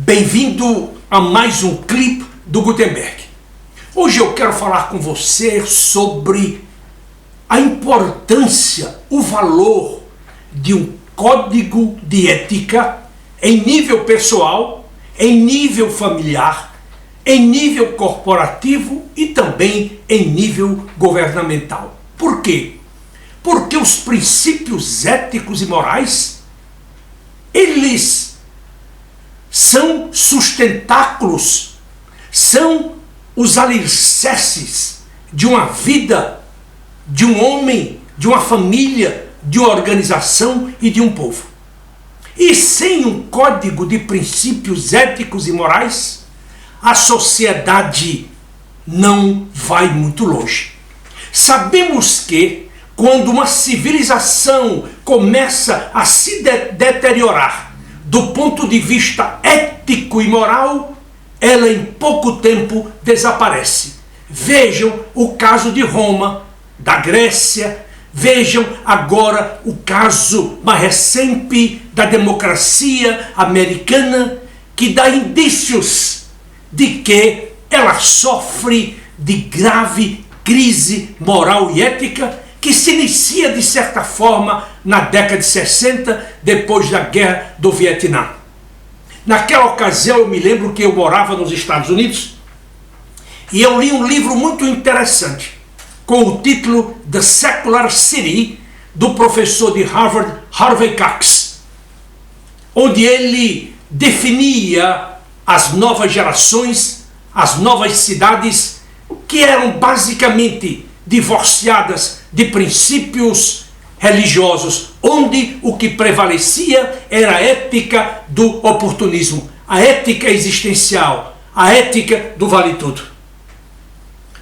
Bem-vindo a mais um clipe do Gutenberg. Hoje eu quero falar com você sobre a importância, o valor de um código de ética em nível pessoal, em nível familiar, em nível corporativo e também em nível governamental. Por quê? Porque os princípios éticos e morais, eles são sustentáculos, são os alicerces de uma vida, de um homem, de uma família, de uma organização e de um povo. E sem um código de princípios éticos e morais, a sociedade não vai muito longe. Sabemos que quando uma civilização começa a se deteriorar do ponto de vista ético e moral, ela em pouco tempo desaparece. Vejam o caso de Roma, da Grécia, vejam agora o caso mais recente da democracia americana, que dá indícios de que ela sofre de grave crise moral e ética, que se inicia de certa forma na década de 60, depois da Guerra do Vietnã. Naquela ocasião eu me lembro que eu morava nos Estados Unidos e eu li um livro muito interessante com o título The Secular City, do professor de Harvard, Harvey Cox, onde ele definia as novas gerações, as novas cidades, que eram basicamente divorciadas de princípios religiosos, onde o que prevalecia era a ética do oportunismo, a ética existencial, a ética do vale tudo.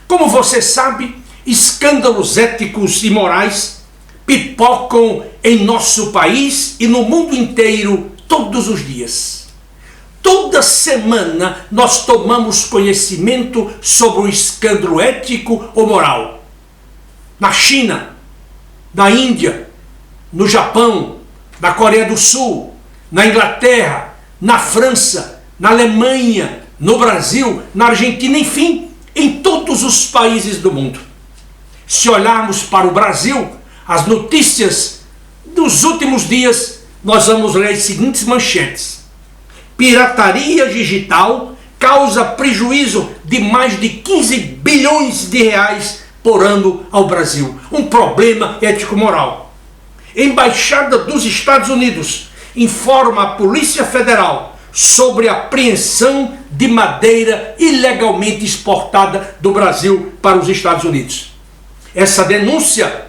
Como você sabe, escândalos éticos e morais pipocam em nosso país e no mundo inteiro todos os dias. Toda semana nós tomamos conhecimento sobre um escândalo ético ou moral. Na China, na Índia, no Japão, na Coreia do Sul, na Inglaterra, na França, na Alemanha, no Brasil, na Argentina, enfim, em todos os países do mundo. Se olharmos para o Brasil, as notícias dos últimos dias, nós vamos ler as seguintes manchetes. Pirataria digital causa prejuízo de mais de 15 bilhões de reais por ano ao Brasil. Um problema ético-moral. Embaixada dos Estados Unidos informa a Polícia Federal sobre a apreensão de madeira ilegalmente exportada do Brasil para os Estados Unidos. Essa denúncia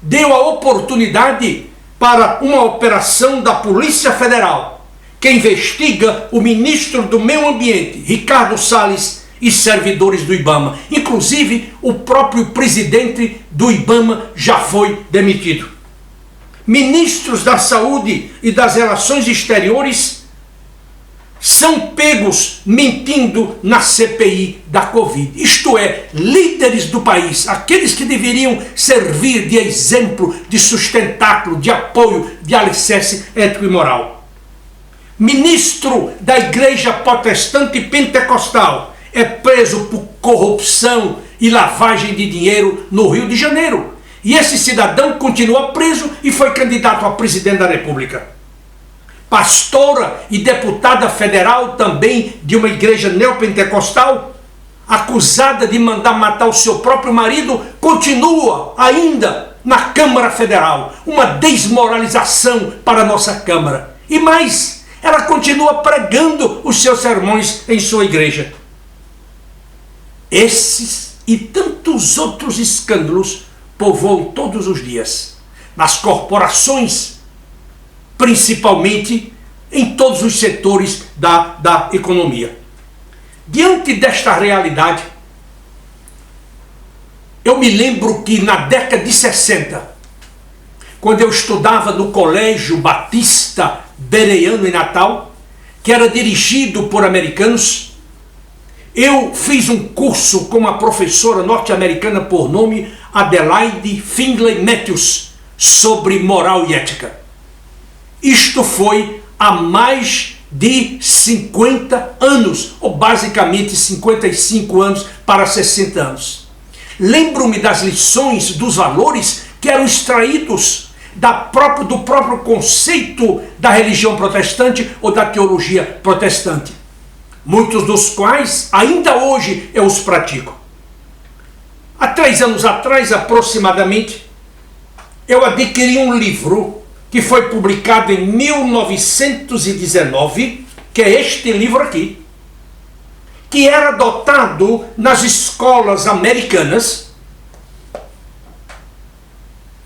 deu a oportunidade para uma operação da Polícia Federal, que investiga o ministro do Meio Ambiente, Ricardo Salles, e servidores do IBAMA. Inclusive, o próprio presidente do IBAMA já foi demitido. Ministros da Saúde e das Relações Exteriores são pegos mentindo na CPI da Covid. Isto é, líderes do país, aqueles que deveriam servir de exemplo, de sustentáculo, de apoio, de alicerce ético e moral. Ministro da Igreja Protestante Pentecostal é preso por corrupção e lavagem de dinheiro no Rio de Janeiro. E esse cidadão continua preso e foi candidato a presidente da República. Pastora e deputada federal também de uma igreja neopentecostal, acusada de mandar matar o seu próprio marido, continua ainda na Câmara Federal. Uma desmoralização para a nossa Câmara. E mais, ela continua pregando os seus sermões em sua igreja. Esses e tantos outros escândalos povoam todos os dias, nas corporações, principalmente em todos os setores da economia. Diante desta realidade, eu me lembro que na década de 60, quando eu estudava no Colégio Batista Bereano em Natal, que era dirigido por americanos, eu fiz um curso com uma professora norte-americana por nome Adelaide Findlay Matthews sobre moral e ética. Isto foi há mais de 50 anos, ou basicamente 55 anos para 60 anos. Lembro-me das lições, dos valores que eram extraídos do próprio conceito da religião protestante ou da teologia protestante, muitos dos quais ainda hoje eu os pratico. Há 3 anos atrás, aproximadamente, eu adquiri um livro que foi publicado em 1919, que é este livro aqui, que era adotado nas escolas americanas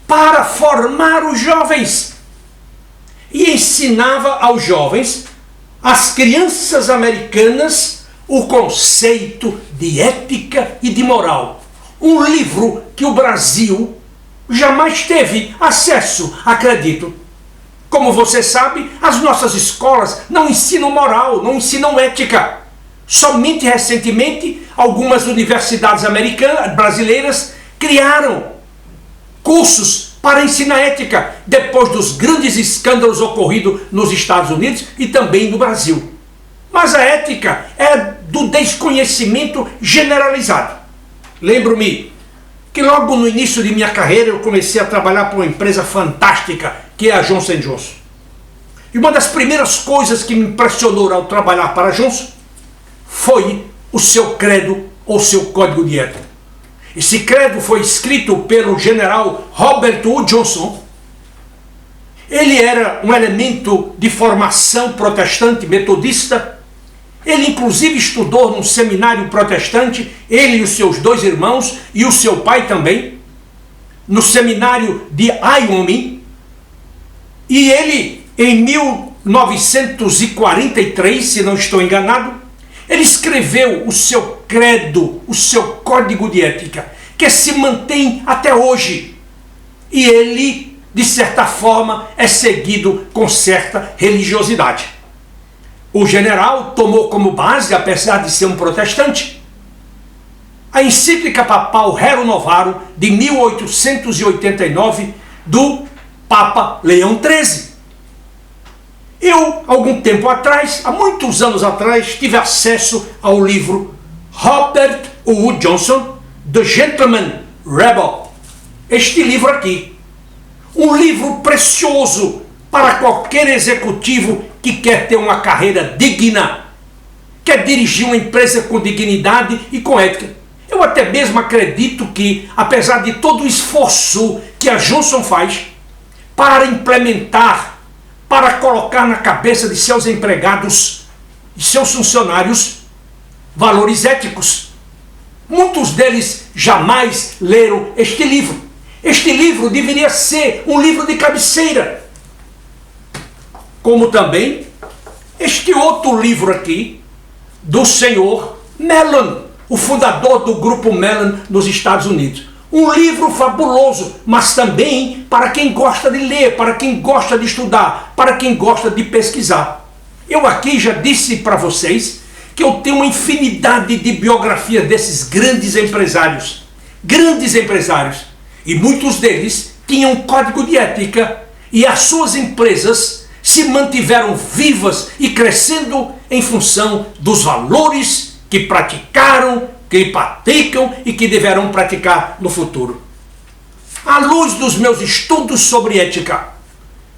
para formar os jovens, e ensinava aos jovens, às crianças americanas, o conceito de ética e de moral. Um livro que o Brasil jamais teve acesso, acredito. Como você sabe, as nossas escolas não ensinam moral, não ensinam ética. Somente recentemente, algumas universidades brasileiras criaram cursos para ensinar ética, depois dos grandes escândalos ocorridos nos Estados Unidos e também no Brasil. Mas a ética é do desconhecimento generalizado. Lembro-me que logo no início de minha carreira eu comecei a trabalhar para uma empresa fantástica, que é a Johnson & Johnson. E uma das primeiras coisas que me impressionou ao trabalhar para a Johnson foi o seu credo ou seu código de ética. Esse credo foi escrito pelo general Robert Wood Johnson. Ele era um elemento de formação protestante metodista. Ele inclusive estudou num seminário protestante, ele e os seus 2 irmãos e o seu pai também, no seminário de Wyoming. E ele, em 1943, se não estou enganado, ele escreveu o seu credo, o seu código de ética, que se mantém até hoje. E ele, de certa forma, é seguido com certa religiosidade. O general tomou como base, apesar de ser um protestante, a encíclica papal Rerum Novarum de 1889 do Papa Leão XIII. Eu, algum tempo atrás, há muitos anos atrás, tive acesso ao livro Robert Wood Johnson, The Gentleman Rebel. Este livro aqui. Um livro precioso para qualquer executivo que quer ter uma carreira digna, quer dirigir uma empresa com dignidade e com ética. Eu até mesmo acredito que, apesar de todo o esforço que a Johnson faz para implementar, para colocar na cabeça de seus empregados e seus funcionários valores éticos, muitos deles jamais leram este livro. Este livro deveria ser um livro de cabeceira, como também este outro livro aqui, do senhor Mellon, o fundador do grupo Mellon nos Estados Unidos. Um livro fabuloso, mas também para quem gosta de ler, para quem gosta de estudar, para quem gosta de pesquisar. Eu aqui já disse para vocês que eu tenho uma infinidade de biografias desses grandes empresários, e muitos deles tinham um código de ética e as suas empresas se mantiveram vivas e crescendo em função dos valores que praticaram, que praticam e que deverão praticar no futuro. À luz dos meus estudos sobre ética,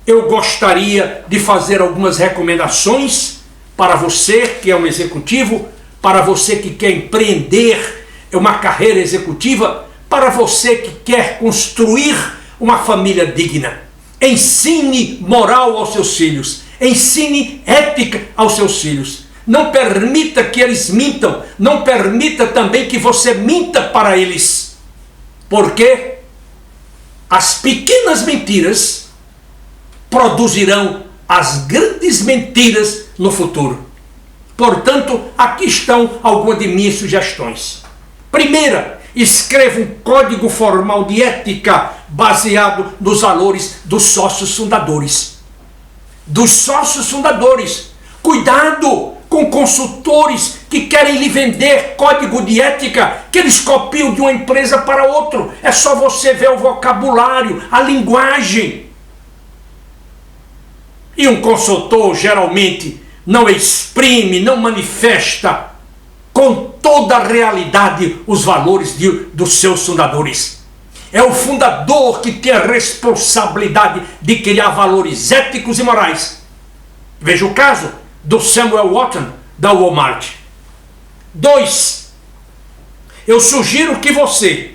eu gostaria de fazer algumas recomendações para você que é um executivo, para você que quer empreender uma carreira executiva, para você que quer construir uma família digna. Ensine moral aos seus filhos, ensine ética aos seus filhos. Não permita que eles mintam, não permita também que você minta para eles, porque as pequenas mentiras produzirão as grandes mentiras no futuro. Portanto, aqui estão algumas de minhas sugestões. Primeira, escreva um código formal de ética baseado nos valores dos sócios fundadores. Cuidado com consultores que querem lhe vender código de ética que eles copiam de uma empresa para outra. É só você ver o vocabulário, a linguagem. E um consultor geralmente não exprime, não manifesta com toda a realidade os valores dos seus fundadores. É o fundador que tem a responsabilidade de criar valores éticos e morais. Veja o caso do Samuel Walton, da Walmart. 2. Eu sugiro que você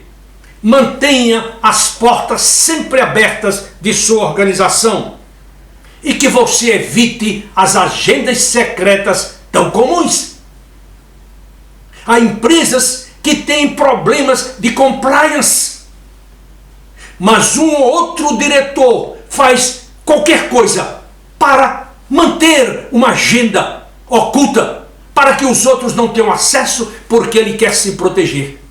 mantenha as portas sempre abertas de sua organização e que você evite as agendas secretas tão comuns. Há empresas que têm problemas de compliance, mas um ou outro diretor faz qualquer coisa para manter uma agenda oculta, para que os outros não tenham acesso, porque ele quer se proteger.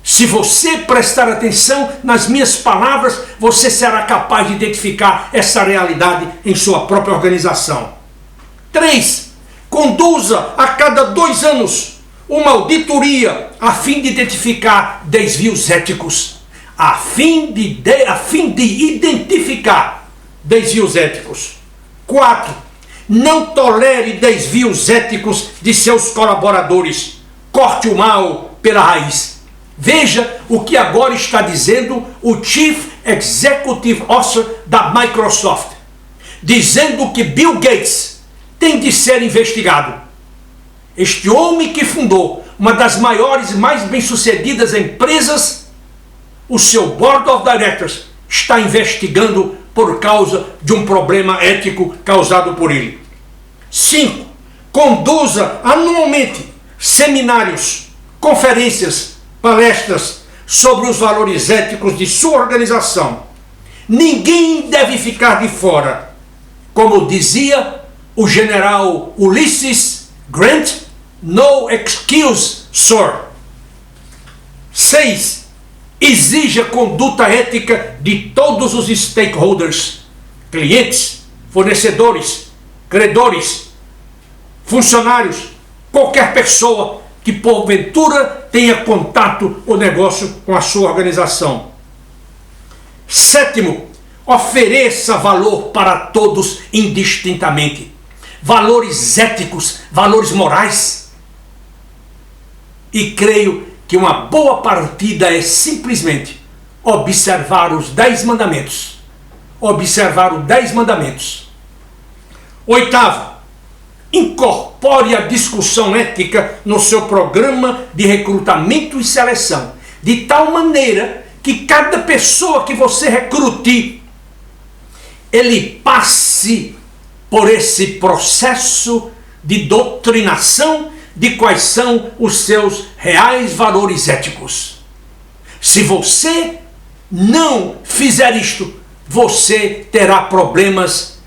Se você prestar atenção nas minhas palavras, você será capaz de identificar essa realidade em sua própria organização. 3. Conduza a cada 2 anos uma auditoria a fim de identificar desvios éticos. A fim de identificar desvios éticos. 4. Não tolere desvios éticos de seus colaboradores. Corte o mal pela raiz. Veja o que agora está dizendo o Chief Executive Officer da Microsoft, dizendo que Bill Gates tem de ser investigado. Este homem que fundou uma das maiores e mais bem-sucedidas empresas, o seu Board of Directors está investigando por causa de um problema ético causado por ele. 5. Conduza anualmente seminários, conferências, palestras sobre os valores éticos de sua organização. Ninguém deve ficar de fora. Como dizia o general Ulysses Grant, no excuse, sir. 6. Exija conduta ética de todos os stakeholders, clientes, fornecedores, credores, funcionários, qualquer pessoa que porventura tenha contato ou negócio com a sua organização. 7. Ofereça valor para todos indistintamente. Valores éticos, valores morais. E creio que uma boa partida é simplesmente observar os 10 mandamentos. Observar os 10 mandamentos. 8. Incorpore a discussão ética no seu programa de recrutamento e seleção, de tal maneira que cada pessoa que você recrute, ele passe por esse processo de doutrinação de quais são os seus reais valores éticos. Se você não fizer isto, você terá problemas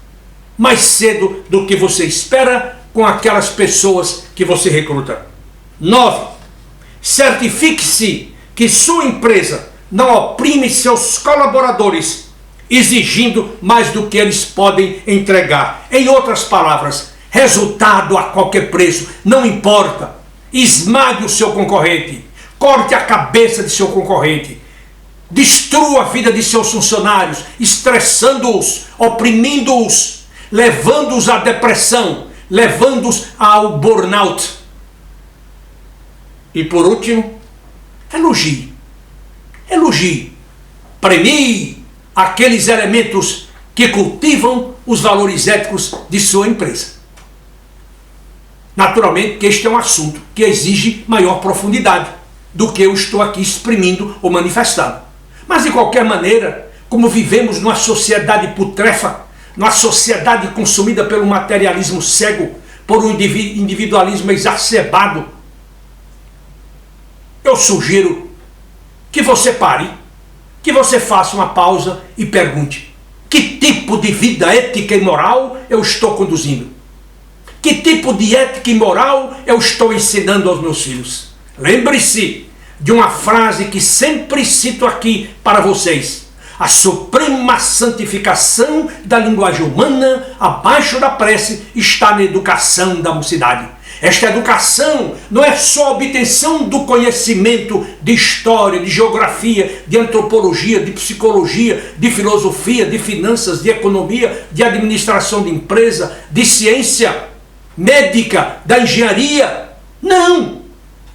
mais cedo do que você espera com aquelas pessoas que você recruta. 9. Certifique-se que sua empresa não oprime seus colaboradores, exigindo mais do que eles podem entregar. Em outras palavras, resultado a qualquer preço, não importa. Esmague o seu concorrente, corte a cabeça de seu concorrente, destrua a vida de seus funcionários, estressando-os, oprimindo-os, levando-os à depressão, levando-os ao burnout. E por último, elogie. Elogie. Premie aqueles elementos que cultivam os valores éticos de sua empresa. Naturalmente que este é um assunto que exige maior profundidade do que eu estou aqui exprimindo ou manifestando. Mas de qualquer maneira, como vivemos numa sociedade putrefa, numa sociedade consumida pelo materialismo cego, por um individualismo exacerbado, eu sugiro que você pare, que você faça uma pausa e pergunte: que tipo de vida ética e moral eu estou conduzindo? Que tipo de ética e moral eu estou ensinando aos meus filhos? Lembre-se de uma frase que sempre cito aqui para vocês: a suprema santificação da linguagem humana, abaixo da prece, está na educação da mocidade. Esta educação não é só a obtenção do conhecimento de história, de geografia, de antropologia, de psicologia, de filosofia, de finanças, de economia, de administração de empresa, de ciência. médica, da engenharia. Não!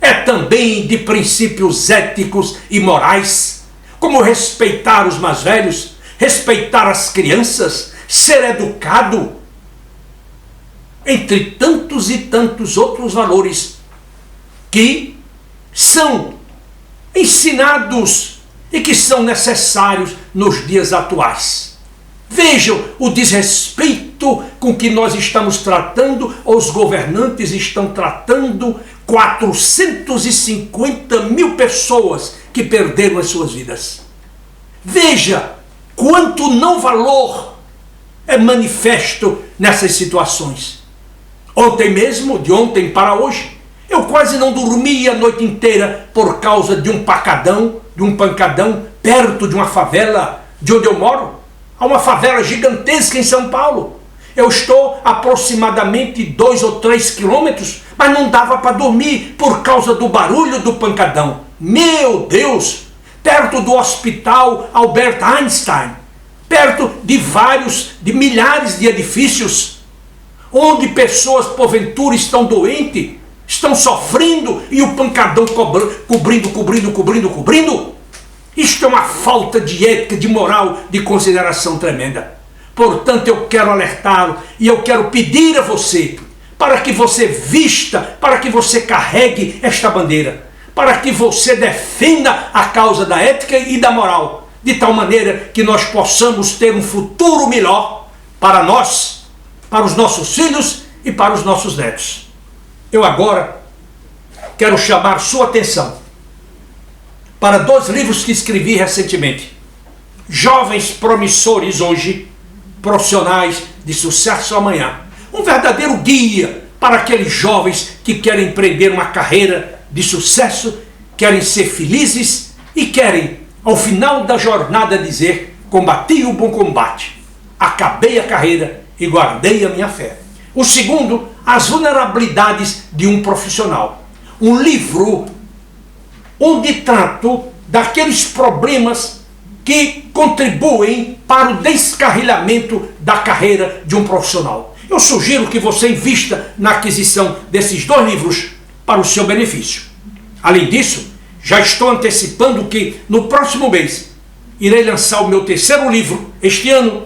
É também de princípios éticos e morais, como respeitar os mais velhos, respeitar as crianças, ser educado, entre tantos e tantos outros valores que são ensinados e que são necessários nos dias atuais. Vejam o desrespeito com que nós estamos tratando, ou os governantes estão tratando 450 mil pessoas que perderam as suas vidas. Veja quanto não valor é manifesto nessas situações. Ontem mesmo, de ontem para hoje, eu quase não dormia a noite inteira por causa de um pancadão, perto de uma favela de onde eu moro. Há uma favela gigantesca em São Paulo. Eu estou aproximadamente 2 ou 3 quilômetros, mas não dava para dormir por causa do barulho do pancadão. Meu Deus! Perto do Hospital Albert Einstein, perto de milhares de edifícios, onde pessoas porventura estão doentes, estão sofrendo, e o pancadão cobrindo. Isto é uma falta de ética, de moral, de consideração tremenda. Portanto, eu quero alertá-lo e eu quero pedir a você, para que você vista, para que você carregue esta bandeira, para que você defenda a causa da ética e da moral, de tal maneira que nós possamos ter um futuro melhor para nós, para os nossos filhos e para os nossos netos. Eu agora quero chamar sua atenção para 2 livros que escrevi recentemente. Jovens promissores hoje, profissionais de sucesso amanhã. Um verdadeiro guia para aqueles jovens que querem empreender uma carreira de sucesso, querem ser felizes e querem, ao final da jornada, dizer: combati o bom combate, acabei a carreira e guardei a minha fé. O segundo, As Vulnerabilidades de um Profissional. Um livro onde trato daqueles problemas que contribuem para o descarrilhamento da carreira de um profissional. Eu sugiro que você invista na aquisição desses 2 livros para o seu benefício. Além disso, já estou antecipando que no próximo mês irei lançar o meu 3º livro este ano,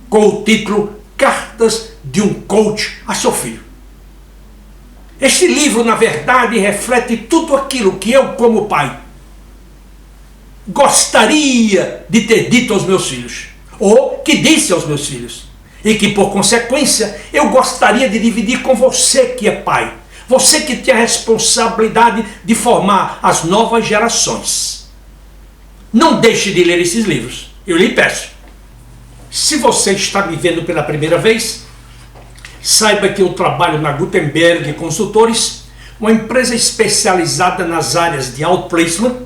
com o título Cartas de um Coach a seu filho. Este livro, na verdade, reflete tudo aquilo que eu, como pai, gostaria de ter dito aos meus filhos, ou que disse aos meus filhos, e que, por consequência, eu gostaria de dividir com você que é pai, você que tem a responsabilidade de formar as novas gerações. Não deixe de ler esses livros, eu lhe peço. Se você está me vendo pela primeira vez, saiba que eu trabalho na Gutenberg Consultores, uma empresa especializada nas áreas de outplacement,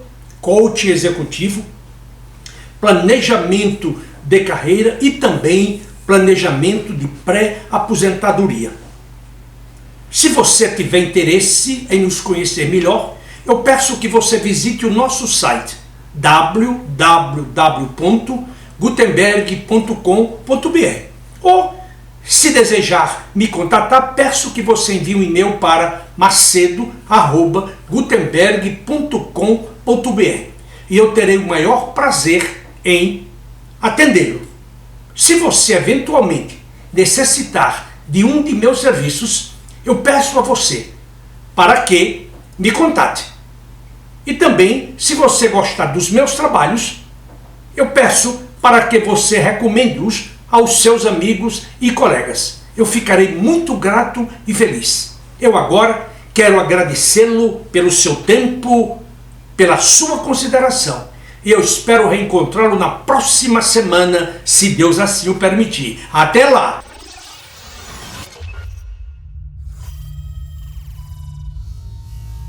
coaching executivo, planejamento de carreira e também planejamento de pré-aposentadoria. Se você tiver interesse em nos conhecer melhor, eu peço que você visite o nosso site www.gutenberg.com.br, ou, se desejar me contatar, peço que você envie um e-mail para macedo@gutenberg.com.br e eu terei o maior prazer em atendê-lo. Se você eventualmente necessitar de um de meus serviços, eu peço a você para que me contate. E também, se você gostar dos meus trabalhos, eu peço para que você recomende-os aos seus amigos e colegas. Eu ficarei muito grato e feliz. Eu agora quero agradecê-lo pelo seu tempo, pela sua consideração. E eu espero reencontrá-lo na próxima semana, se Deus assim o permitir. Até lá!